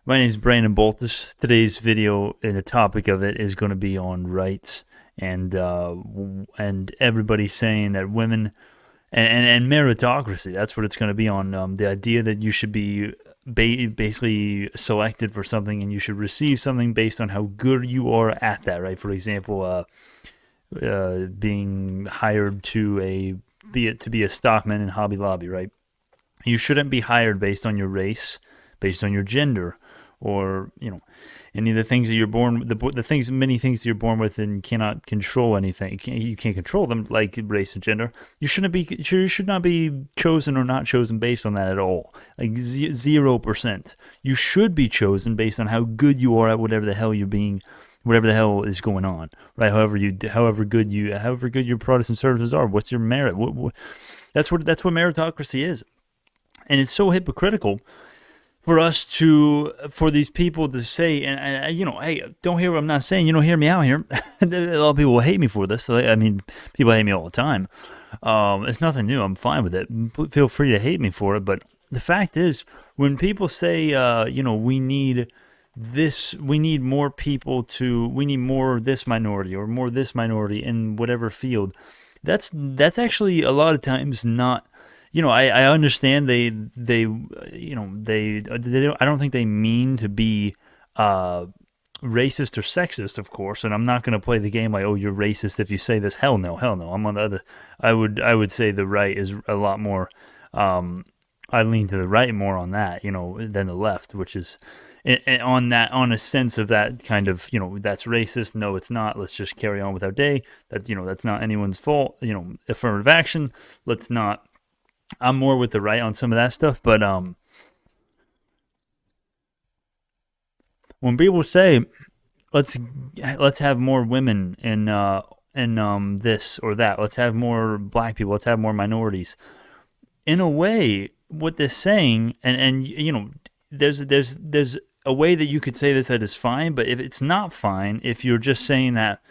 My name is Brandon Baltes. Today's video and the topic of it is going to be on rights and everybody saying that women and meritocracy. That's what it's going to be on. The idea that you should be basically selected for something and you should receive something based on how good you are at that. Right? For example, being hired to be a stockman in Hobby Lobby. Right? You shouldn't be hired based on your race, based on your gender, or any of the things that you're born many things that you're born with and cannot control anything. You can't control them, like race and gender. You should not be chosen or not chosen based on that at all. Like 0%. You should be chosen based on how good you are at whatever the hell is going on, right? However good your products and services are. What's your merit? That's what meritocracy is, and it's so hypocritical for these people to say, and hey, don't hear what I'm not saying. Hear me out here. A lot of people will hate me for this. I mean, people hate me all the time. It's nothing new. I'm fine with it. Feel free to hate me for it. But the fact is, when people say, we need this, we need more of this minority or more of this minority in whatever field, that's actually a lot of times not. I understand they don't, I don't think they mean to be racist or sexist, of course, and I'm not going to play the game like, oh, you're racist if you say this. Hell no. I'm on the other. I would say the right is a lot more. I lean to the right more on that, than the left, which is on a sense of that kind of, that's racist. No, it's not. Let's just carry on with our day. That's not anyone's fault. Affirmative action. Let's not. I'm more with the right on some of that stuff, but when people say let's have more women in this or that, let's have more black people, let's have more minorities. In a way, what they're saying, and there's a way that you could say this that is fine, but if it's not fine, if you're just saying that,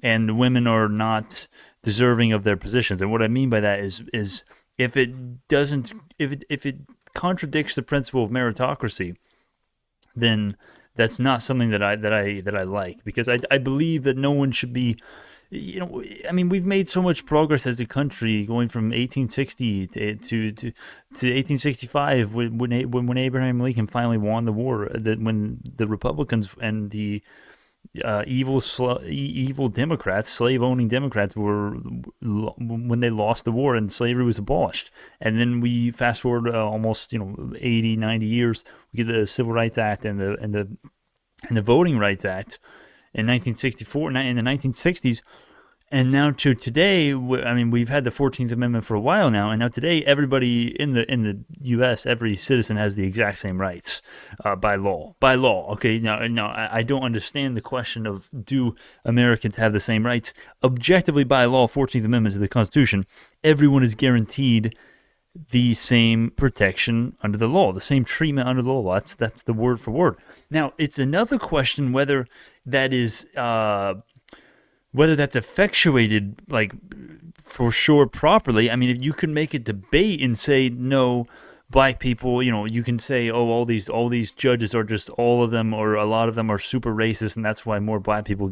and women are not deserving of their positions, and what I mean by that is if it contradicts the principle of meritocracy, then that's not something that I like, because I believe that no one should be. We've made so much progress as a country, going from 1860 to 1865 when Abraham Lincoln finally won the war. That when the Republicans and the evil Democrats, slave-owning Democrats, when they lost the war and slavery was abolished. And then we fast forward almost 80, 90 years, we get the Civil Rights Act and the Voting Rights Act in 1964, in the 1960s. And now to today, we've had the 14th Amendment for a while now, and now today, everybody in the U.S., every citizen has the exact same rights by law. By law, okay. Now, I don't understand the question of, do Americans have the same rights? Objectively, by law, 14th Amendment to the Constitution, everyone is guaranteed the same protection under the law, the same treatment under the law. That's the word for word. Now, it's another question whether that is. Whether that's effectuated, like, for sure properly. I mean, if you could make a debate and say, no, black people, you can say, oh, all these judges are just, all of them or a lot of them are super racist, and that's why more black people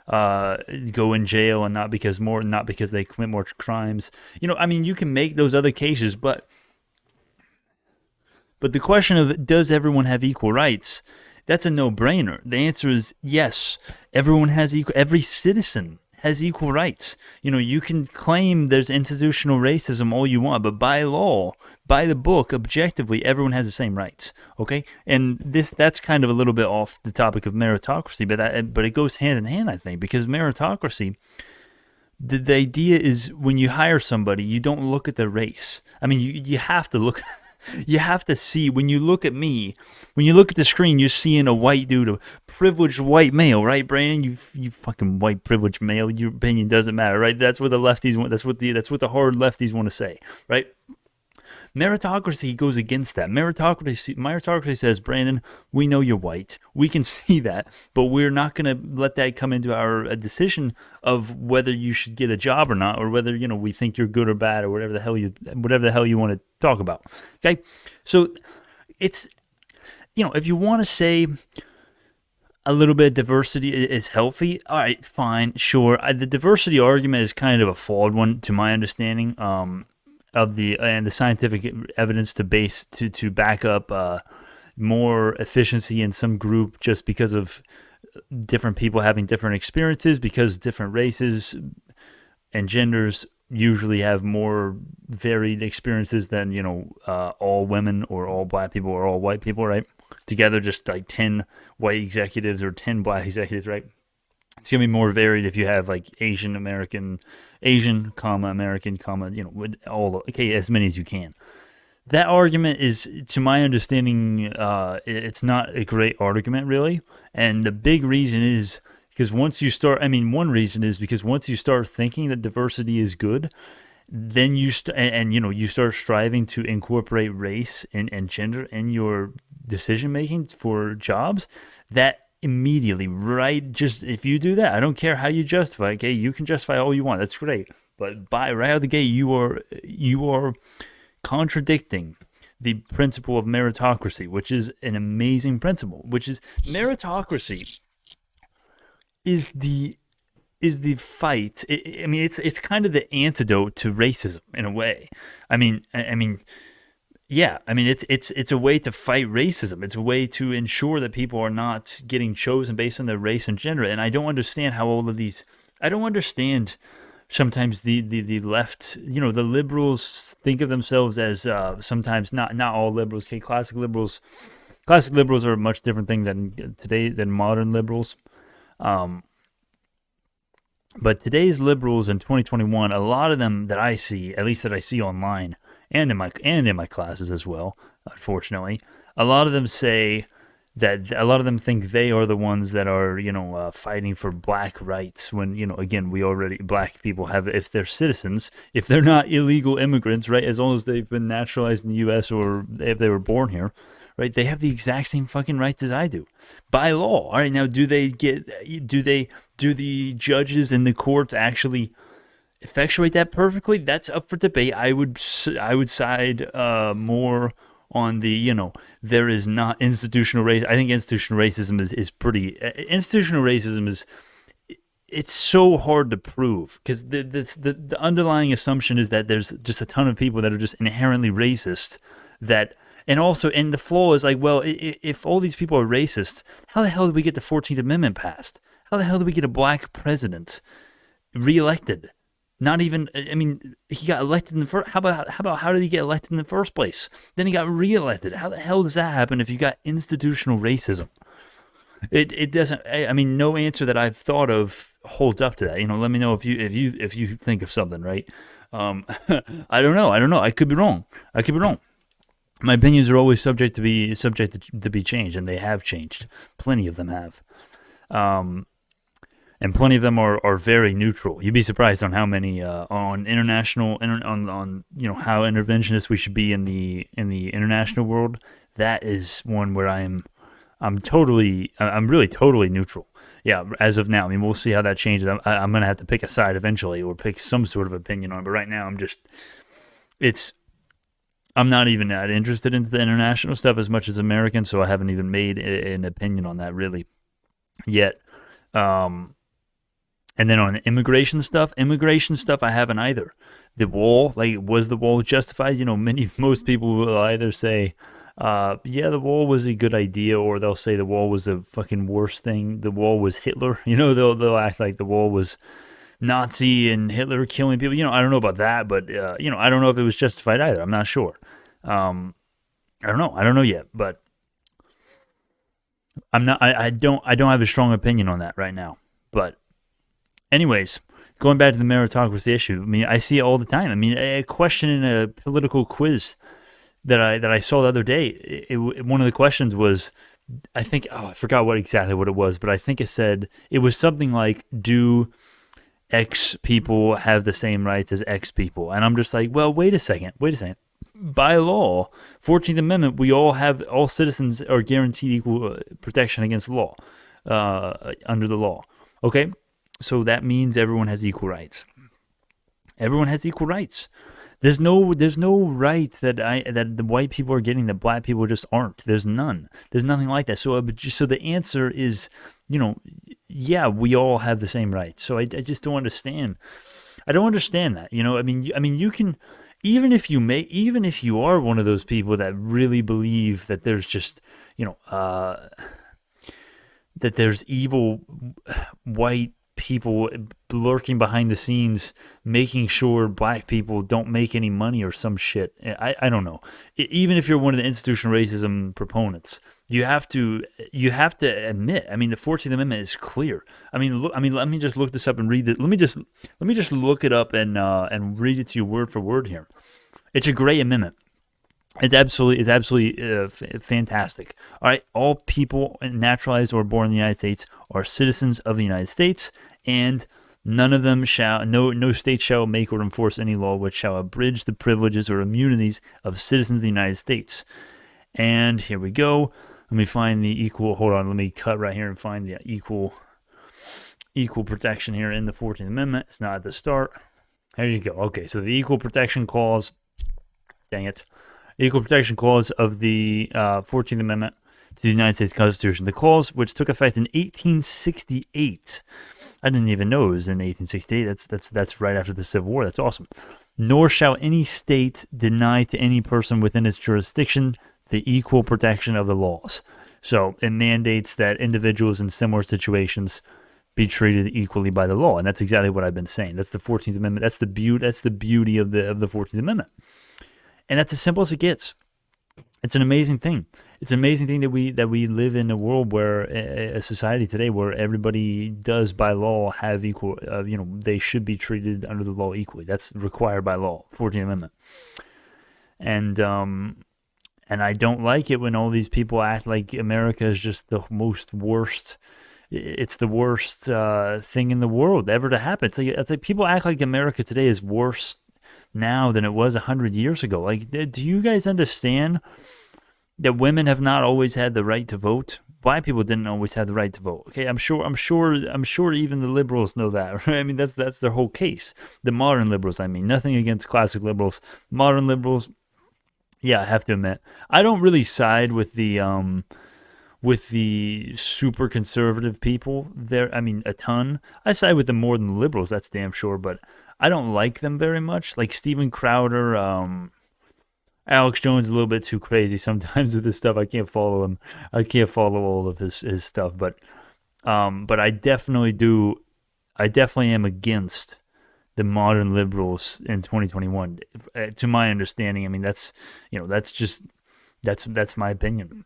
go in jail, and not because they commit more crimes. You can make those other cases, but the question of, does everyone have equal rights? That's a no-brainer. The answer is yes. Every citizen has equal rights. You can claim there's institutional racism all you want, but by law, by the book, objectively, everyone has the same rights. Okay? And that's kind of a little bit off the topic of meritocracy, but it goes hand in hand, I think, because meritocracy, the idea is, when you hire somebody, you don't look at their race. You have to look. You have to see, when you look at me, when you look at the screen, you're seeing a white dude, a privileged white male, right, Brandon? You fucking white privileged male. Your opinion doesn't matter, right? That's what the lefties want. That's what the hard lefties want to say, right? Meritocracy goes against that. Meritocracy says, Brandon, we know you're white. We can see that, but we're not going to let that come into our decision of whether you should get a job or not, or whether we think you're good or bad, or whatever the hell you want to talk about. Okay, so it's if you want to say a little bit of diversity is healthy, all right, fine, sure. The diversity argument is kind of a flawed one, to my understanding, of the scientific evidence to back up more efficiency in some group just because of different people having different experiences, because different races and genders usually have more varied experiences than all women or all black people or all white people, right? Together, just like 10 white executives or 10 black executives, right? It's gonna be more varied if you have like Asian, American, with all as many as you can. That argument is, to my understanding, it's not a great argument really, and the big reason is because once you start, one reason is because once you start thinking that diversity is good, then you start striving to incorporate race and gender in your decision making for jobs. That immediately, right? Just if you do that, I don't care how you justify. Okay, you can justify all you want. That's great, but right out of the gate, you are contradicting the principle of meritocracy, which is an amazing principle. Which is meritocracy is the fight. It's kind of the antidote to racism in a way. It's a way to fight racism. It's a way to ensure that people are not getting chosen based on their race and gender. And I don't understand how all of these. I don't understand sometimes the left. The liberals think of themselves as sometimes not all liberals. Okay, classic liberals. Classic liberals are a much different thing than modern liberals. But today's liberals in 2021, a lot of them that I see, at least that I see online and in my classes as well, unfortunately, a lot of them say that a lot of them think they are the ones that are fighting for black rights, when again, black people have, if they're citizens, if they're not illegal immigrants, right, as long as they've been naturalized in the US or if they were born here, right, they have the exact same fucking rights as I do by law. All right, now do the judges in the courts actually effectuate that perfectly? That's up for debate. I would side more on the there is not institutional race. I think institutional racism is pretty. Institutional racism is, it's so hard to prove, because the underlying assumption is that there's just a ton of people that are just inherently racist. And the flaw is like, well, if all these people are racist, how the hell did we get the 14th Amendment passed? How the hell did we get a black president reelected? Not even, he got elected in the first. How did he get elected in the first place? Then he got reelected. How the hell does that happen if you got institutional racism? It doesn't. No answer that I've thought of holds up to that. Let me know if you think of something, right? I don't know. I could be wrong. My opinions are always subject to be changed, and they have changed. Plenty of them have. And plenty of them are very neutral. You'd be surprised on how many on international on how interventionist we should be in the international world. That is one where I'm really totally neutral. Yeah, as of now. We'll see how that changes. I'm gonna have to pick a side eventually, or pick some sort of opinion on it. But right now, I'm not even that interested into the international stuff as much as American, so I haven't even made an opinion on that really yet. And then on immigration stuff, I haven't either. The wall, was the wall justified? Most people will either say, yeah, the wall was a good idea, or they'll say the wall was the fucking worst thing. The wall was Hitler. They'll act like the wall was Nazi and Hitler killing people. I don't know about that, but I don't know if it was justified either. I'm not sure. I don't know yet, but I don't have a strong opinion on that right now. But anyways, going back to the meritocracy issue, I see it all the time. A question in a political quiz that I saw the other day, one of the questions was, I think, I forgot exactly what it was, but I think it said, it was something like, do X people have the same rights as X people? And I'm just like, well, wait a second. By law, 14th Amendment, all citizens are guaranteed equal protection against law, under the law. Okay? So that means everyone has equal rights. there's no right that the white people are getting that black people just aren't. There's none. There's nothing like that. So the answer is, yeah, we all have the same rights. So I just don't understand. I don't understand that. I mean, you can, even if you are one of those people that really believe that there's just, that there's evil white people lurking behind the scenes, making sure black people don't make any money or some shit. I don't know. Even if you're one of the institutional racism proponents, you have to admit. I mean, the 14th Amendment is clear. I mean, let me just look this up and read it. Let me just look it up and read it to you word for word here. It's a great amendment. It's absolutely fantastic. All right, all people naturalized or born in the United States are citizens of the United States, and none of them no state shall make or enforce any law which shall abridge the privileges or immunities of citizens of the United States. And here we go. Let me find the equal. Hold on. Let me cut right here and find the equal protection here in the 14th Amendment. It's not at the start. There you go. Okay, so the Equal Protection Clause. Dang it. Equal Protection Clause of the 14th Amendment to the United States Constitution. The clause, which took effect in 1868. I didn't even know it was in 1868. That's right after the Civil War. That's awesome. Nor shall any state deny to any person within its jurisdiction the equal protection of the laws. So it mandates that individuals in similar situations be treated equally by the law, and that's exactly what I've been saying. That's the 14th Amendment. That's the beauty of the 14th Amendment. And that's as simple as it gets. It's an amazing thing. It's an amazing thing that we live in a world where a society today where everybody does by law have equal. They should be treated under the law equally. That's required by law. 14th Amendment. And I don't like it when all these people act like America is just the most worst. It's the worst thing in the world ever to happen. It's like people act like America today is worse now than it was 100 years ago. Like, do you guys understand that women have not always had the right to vote? Black people didn't always have the right to vote. Okay, I'm sure even the liberals know that. Right? I mean, that's their whole case. The modern liberals, I mean, nothing against classic liberals. Modern liberals, yeah, I have to admit, I don't really side with the super conservative people there. I mean, a ton. I side with them more than the liberals, that's damn sure, but I don't like them very much. Like Steven Crowder, Alex Jones is a little bit too crazy sometimes with his stuff. I can't follow him. I can't follow all of his stuff, but I definitely do. I definitely am against the modern liberals in 2021. To my understanding, I mean, that's my opinion.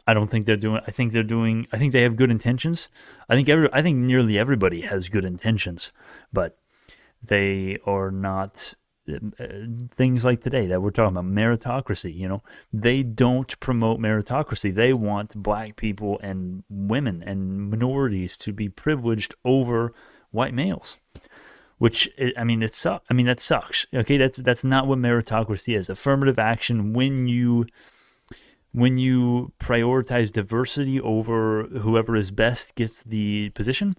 I don't think they're doing. I think they have good intentions. I think nearly everybody has good intentions, but they are not things like today that we're talking about, meritocracy. They don't promote meritocracy. They want black people and women and minorities to be privileged over white males, which that sucks. Okay, that's not what meritocracy is. Affirmative action, when you prioritize diversity over whoever is best gets the position.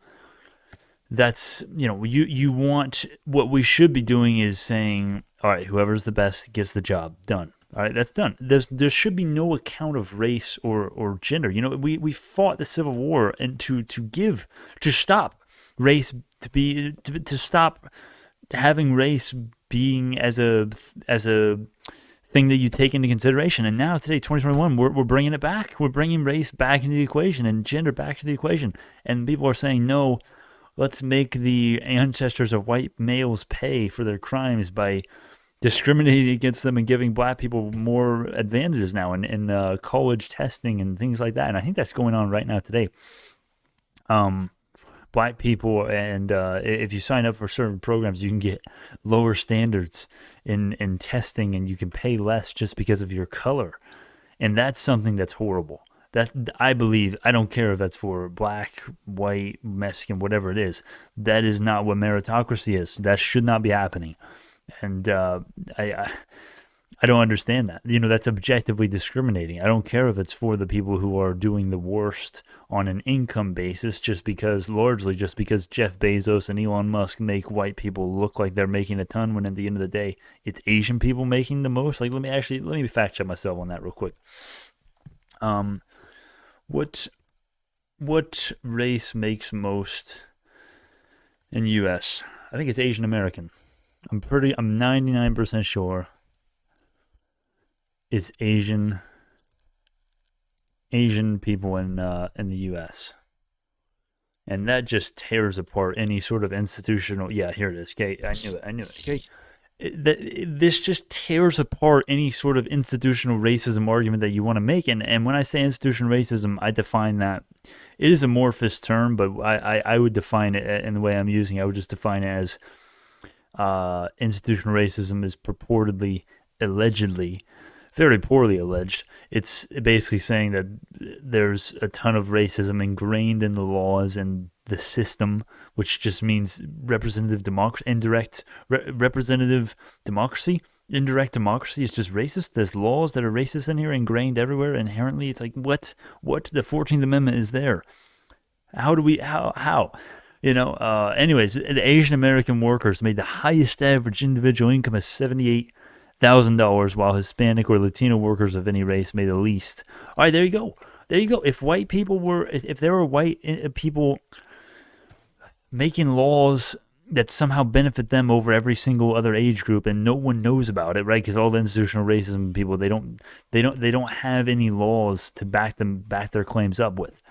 That's, you want, what we should be doing is saying, all right, whoever's the best gets the job done. All right, that's done. There should be no account of race or gender. We fought the Civil War and to stop race, to stop having race being as a thing that you take into consideration. And now today, 2021, we're bringing it back. We're bringing race back into the equation and gender back to the equation. And people are saying, no, let's make the ancestors of white males pay for their crimes by discriminating against them and giving black people more advantages now in college testing and things like that. And I think that's going on right now today. Black people, and if you sign up for certain programs, you can get lower standards in testing, and you can pay less just because of your color. And that's something that's horrible. That, I believe, I don't care if that's for black, white, Mexican, whatever it is. That is not what meritocracy is. That should not be happening. And I don't understand that. That's objectively discriminating. I don't care if it's for the people who are doing the worst on an income basis, largely just because Jeff Bezos and Elon Musk make white people look like they're making a ton, when at the end of the day, it's Asian people making the most. Like, let me fact check myself on that real quick. Um, what what race makes most in U.S.? I think it's Asian American. I'm 99% sure it's Asian people in the U.S. And that just tears apart any sort of institutional. Yeah, here it is. Okay, I knew it. Okay, this just tears apart any sort of institutional racism argument that you want to make. And when I say institutional racism, I define that it is a amorphous term, but I would define it in the way I'm using it. I would just define it as institutional racism is purportedly, allegedly, very poorly alleged. It's basically saying that there's a ton of racism ingrained in the laws and the system, which just means representative democracy, representative democracy. Indirect democracy is just racist. There's laws that are racist in here, ingrained everywhere. Inherently, it's like what the 14th Amendment is there. How? Anyways, the Asian American workers made the highest average individual income of $78,000, while Hispanic or Latino workers of any race made the least. All right, there you go. If there were white people making laws that somehow benefit them over every single other age group, and no one knows about it, right? Because all the institutional racism people, they don't have any laws to back their claims up with.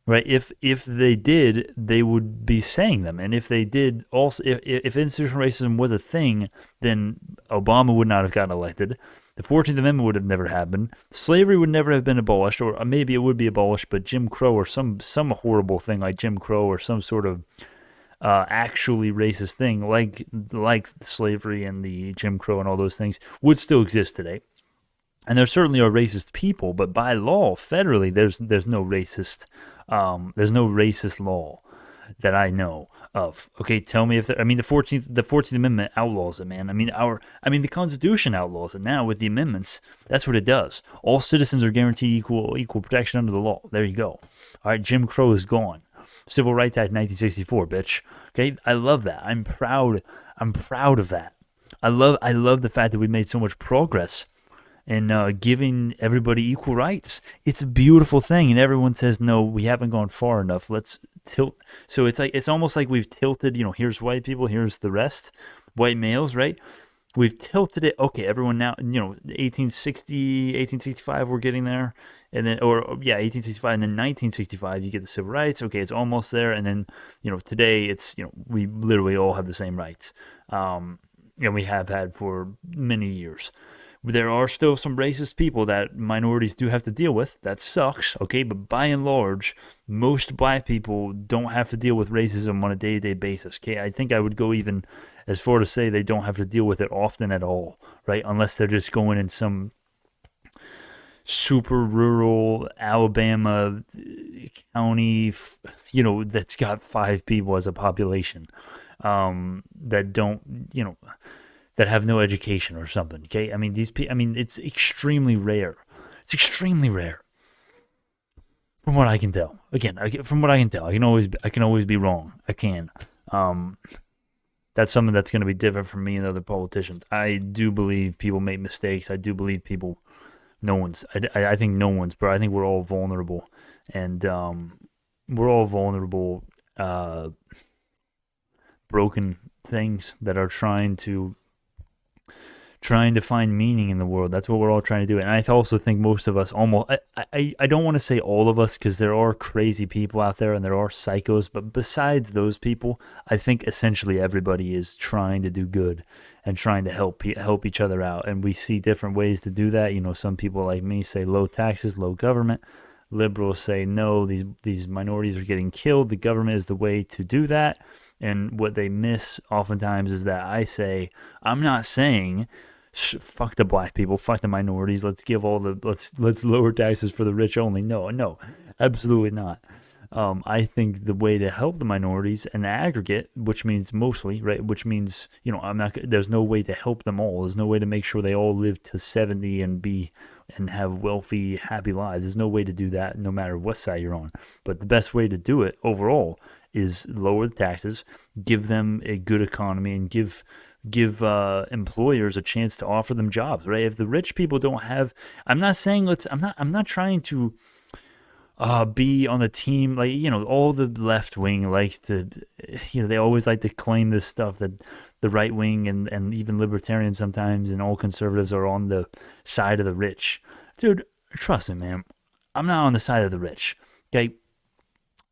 Right, if they did, they would be saying them, and if they did, also, if institutional racism was a thing, then Obama would not have gotten elected. The 14th Amendment would have never happened. Slavery would never have been abolished, or maybe it would be abolished, but Jim Crow or some horrible thing like Jim Crow or some sort of actually racist thing like slavery and the Jim Crow and all those things would still exist today. And there certainly are racist people, but by law, federally, there's no racist. There's no racist law that I know of. Okay, tell me if the 14th Amendment outlaws it, man. The Constitution outlaws it now with the amendments. That's what it does. All citizens are guaranteed equal protection under the law. There you go. All right, Jim Crow is gone. Civil Rights Act 1964, bitch. Okay, I love that. I'm proud of that. I love the fact that we made so much progress and giving everybody equal rights. It's a beautiful thing, and everyone says, no, we haven't gone far enough. Let's tilt. So it's almost like we've tilted, here's white people, here's the rest, white males, right? We've tilted it. Okay, everyone now, 1860, 1865, we're getting there. And then, 1865, and then 1965, you get the civil rights. Okay, it's almost there. And then, today it's, we literally all have the same rights. And we have had for many years. There are still some racist people that minorities do have to deal with. That sucks, okay? But by and large, most black people don't have to deal with racism on a day-to-day basis, okay? I think I would go even as far to say they don't have to deal with it often at all, right? Unless they're just going in some super rural Alabama county, that's got 5 people as a population, that don't, that have no education or something. Okay, it's extremely rare. It's extremely rare, from what I can tell. Again, from what I can tell, I can always be wrong. I can. That's something that's going to be different from me and other politicians. I do believe people make mistakes. I do believe people. I think no one's. But I think we're all vulnerable, and we're all vulnerable, broken things that are trying to find meaning in the world. That's what we're all trying to do. And I also think most of us, I don't want to say all of us, because there are crazy people out there and there are psychos, but besides those people, I think essentially everybody is trying to do good and trying to help each other out. And we see different ways to do that. Some people like me say low taxes, low government. Liberals say no, these minorities are getting killed. The government is the way to do that. And what they miss oftentimes is that I say, I'm not saying fuck the black people, fuck the minorities. Let's lower taxes for the rich only. No, absolutely not. I think the way to help the minorities in the aggregate, which means mostly, right, which means, there's no way to help them all. There's no way to make sure they all live to 70 and have wealthy, happy lives. There's no way to do that no matter what side you're on. But the best way to do it overall is lower the taxes, give them a good economy, and give employers a chance to offer them jobs, right? If the rich people don't have, I'm not saying I'm not trying to be on the team, like, all the left wing likes to, they always like to claim this stuff that the right wing and even libertarians sometimes and all conservatives are on the side of the rich. Dude, trust me, man, I'm not on the side of the rich. Okay,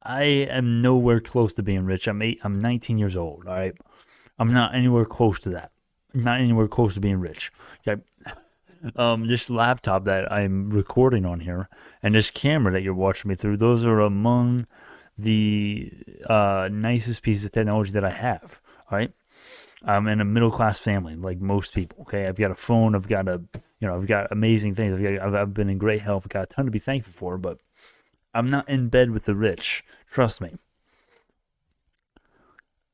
I am nowhere close to being rich. I'm 19 years old. All right, I'm not anywhere close to that. I'm not anywhere close to being rich. Okay. This laptop that I'm recording on here and this camera that you're watching me through, those are among the nicest pieces of technology that I have. All right. I'm in a middle class family, like most people. Okay. I've got a phone. I've got amazing things. I've been in great health. I've got a ton to be thankful for, but I'm not in bed with the rich. Trust me.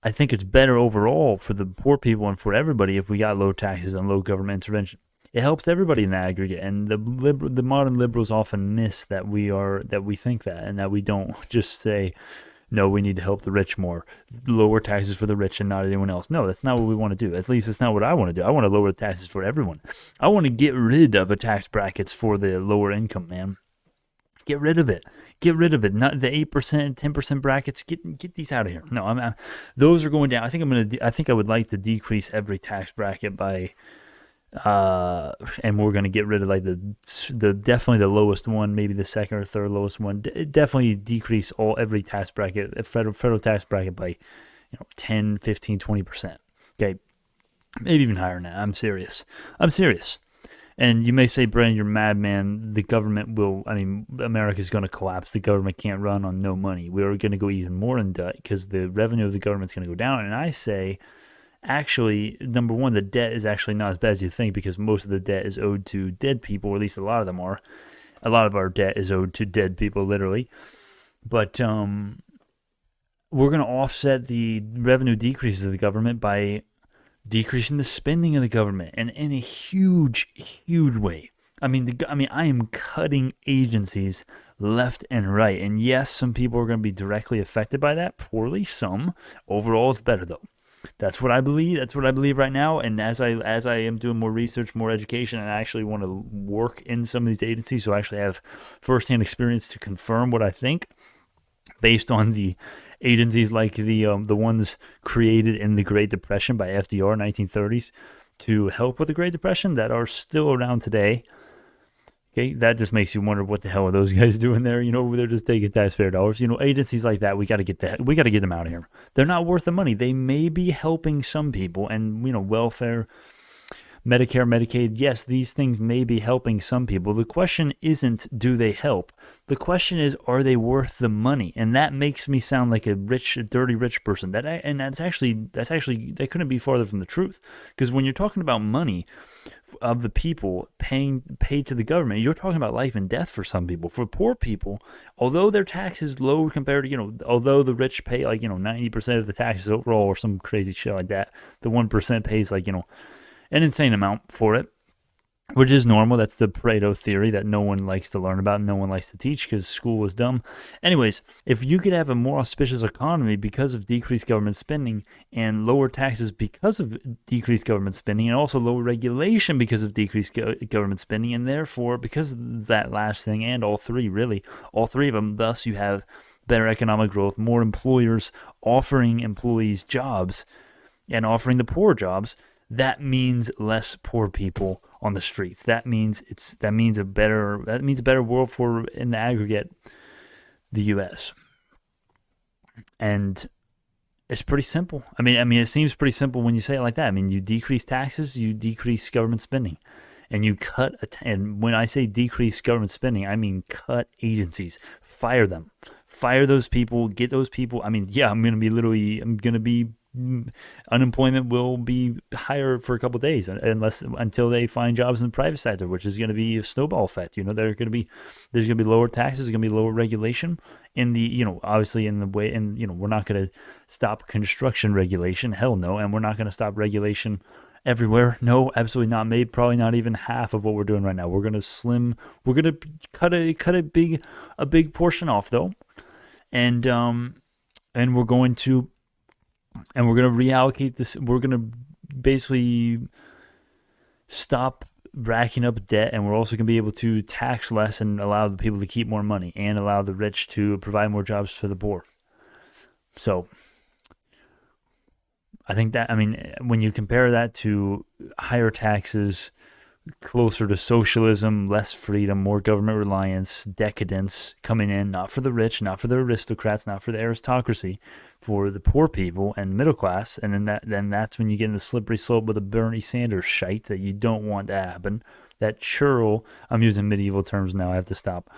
I think it's better overall for the poor people and for everybody if we got low taxes and low government intervention. It helps everybody in the aggregate, and the modern liberals often miss that we think that, and that we don't just say, no, we need to help the rich more, lower taxes for the rich and not anyone else. No, that's not what we want to do. At least it's not what I want to do. I want to lower the taxes for everyone. I want to get rid of the tax brackets for the lower income, man. Get rid of it. Get rid of it. Not the 8%, 10% brackets. Get these out of here. No, those are going down. I think I would like to decrease every tax bracket by. And we're going to get rid of like the definitely the lowest one, maybe the second or third lowest one. Definitely decrease every tax bracket, federal tax bracket by 10, 15, 20%. Okay, maybe even higher than that. I'm serious. And you may say, Brandon, you're mad, man. The government America's going to collapse. The government can't run on no money. We're going to go even more in debt because the revenue of the government's going to go down. And I say, actually, number one, the debt is actually not as bad as you think because most of the debt is owed to dead people, or at least a lot of them are. A lot of our debt is owed to dead people, literally. But we're going to offset the revenue decreases of the government by decreasing the spending of the government, and in a huge, huge way. I am cutting agencies left and right. And yes, some people are going to be directly affected by that, poorly, some. Overall, it's better, though. That's what I believe. That's what I believe right now. And as I am doing more research, more education, and I actually want to work in some of these agencies, so I actually have firsthand experience to confirm what I think, based on the agencies like the ones created in the Great Depression by FDR, 1930s, to help with the Great Depression that are still around today. Okay, that just makes you wonder what the hell are those guys doing there? They're just taking taxpayer dollars. Agencies like that, we got to get them out of here. They're not worth the money. They may be helping some people, and welfare, Medicare, Medicaid, yes, these things may be helping some people. The question isn't, do they help? The question is, are they worth the money? And that makes me sound like a dirty rich person. That couldn't be farther from the truth. Because when you're talking about money of the people paid to the government, you're talking about life and death for some people. For poor people, although their tax is low compared to, although the rich pay 90% of the taxes overall or some crazy shit like that, the 1% pays an insane amount for it, which is normal. That's the Pareto theory that no one likes to learn about and no one likes to teach because school was dumb. Anyways, if you could have a more auspicious economy because of decreased government spending and lower taxes because of decreased government spending, and also lower regulation because of decreased government spending, and therefore because of that last thing, and all three of them, thus you have better economic growth, more employers offering employees jobs and offering the poor jobs. That means less poor people on the streets. That means a better world for, in the aggregate, the U.S. And it's pretty simple. It seems pretty simple when you say it like that. You decrease taxes, you decrease government spending, and you cut. And when I say decrease government spending, I mean cut agencies, fire them, fire those people, get those people. I'm gonna be unemployment will be higher for a couple of days, until they find jobs in the private sector, which is going to be a snowball effect. There's going to be lower taxes, there's going to be lower regulation in the, obviously in the way, and we're not going to stop construction regulation, hell no, and we're not going to stop regulation everywhere. No, absolutely not. Maybe probably not even half of what we're doing right now. We're gonna cut a big portion off though, and we're going to reallocate this. We're gonna basically stop racking up debt, and we're also going to be able to tax less and allow the people to keep more money and allow the rich to provide more jobs for the poor. So I think that, when you compare that to higher taxes, closer to socialism, less freedom, more government reliance, decadence coming in, not for the rich, not for the aristocrats, not for the aristocracy, for the poor people and middle class, and then that's when you get in the slippery slope with the Bernie Sanders shite that you don't want to happen. That churl, I'm using medieval terms now, I have to stop.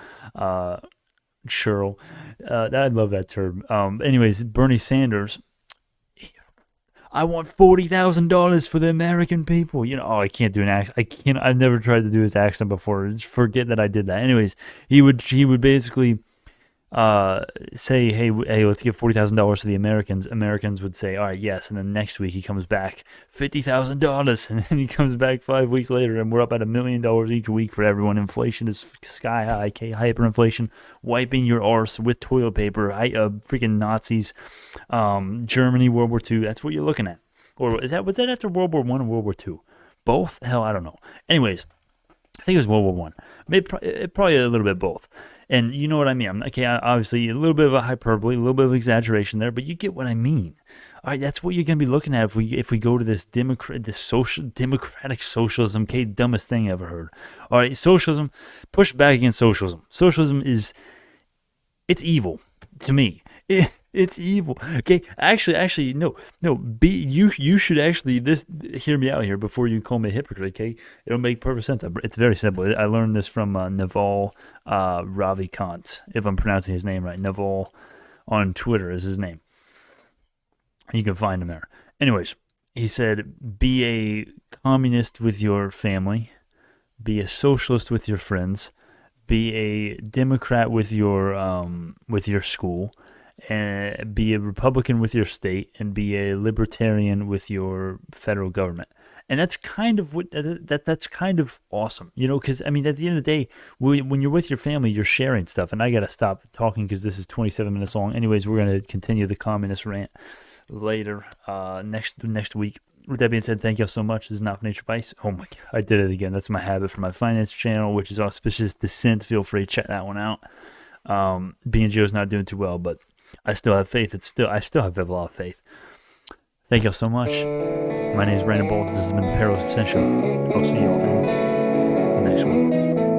Churl, I love that term. Anyways, Bernie Sanders, I want $40,000 for the American people. I can't do an accent. I've never tried to do his accent before. Just forget that I did that. Anyways, he would basically say, hey, let's give $40,000 to the Americans. Americans would say, all right, yes. And then next week he comes back, $50,000, and then he comes back 5 weeks later, and we're up at $1 million each week for everyone. Inflation is sky high, hyperinflation, wiping your arse with toilet paper. Freaking Nazis, Germany, World War II. That's what you're looking at. Or was that after World War I or World War II? Both? Hell, I don't know. Anyways, I think it was World War I. Maybe probably a little bit both. And you know what I mean. Okay, obviously a little bit of a hyperbole, a little bit of exaggeration there, but you get what I mean. All right, that's what you're going to be looking at if we go to this democratic socialism, okay, dumbest thing I ever heard. All right, socialism, push back against socialism. Socialism it's evil to me. It's evil. Okay, actually, no. You should actually hear me out here before you call me a hypocrite. Okay, it'll make perfect sense. It's very simple. I learned this from Naval Ravikant, if I'm pronouncing his name right. Naval on Twitter is his name. You can find him there. Anyways, he said, be a communist with your family, be a socialist with your friends, be a Democrat with your school, and be a Republican with your state, and be a libertarian with your federal government. And that's kind of that's kind of awesome, because at the end of the day, when you're with your family, you're sharing stuff. And I gotta stop talking because this is 27 minutes long. Anyways, we're gonna continue the communist rant later next week. With that being said, thank you all so much. This is Not For Nature Advice. Oh my God, I did it again. That's my habit for my finance channel, which is auspicious dissenT. Feel free to check that one out. B&Jo's not doing too well, but I still have faith. I still have a lot of faith. Thank you all so much. My name is Brandon Baltes. This has been Perilious Essential. I'll see you all in the next one.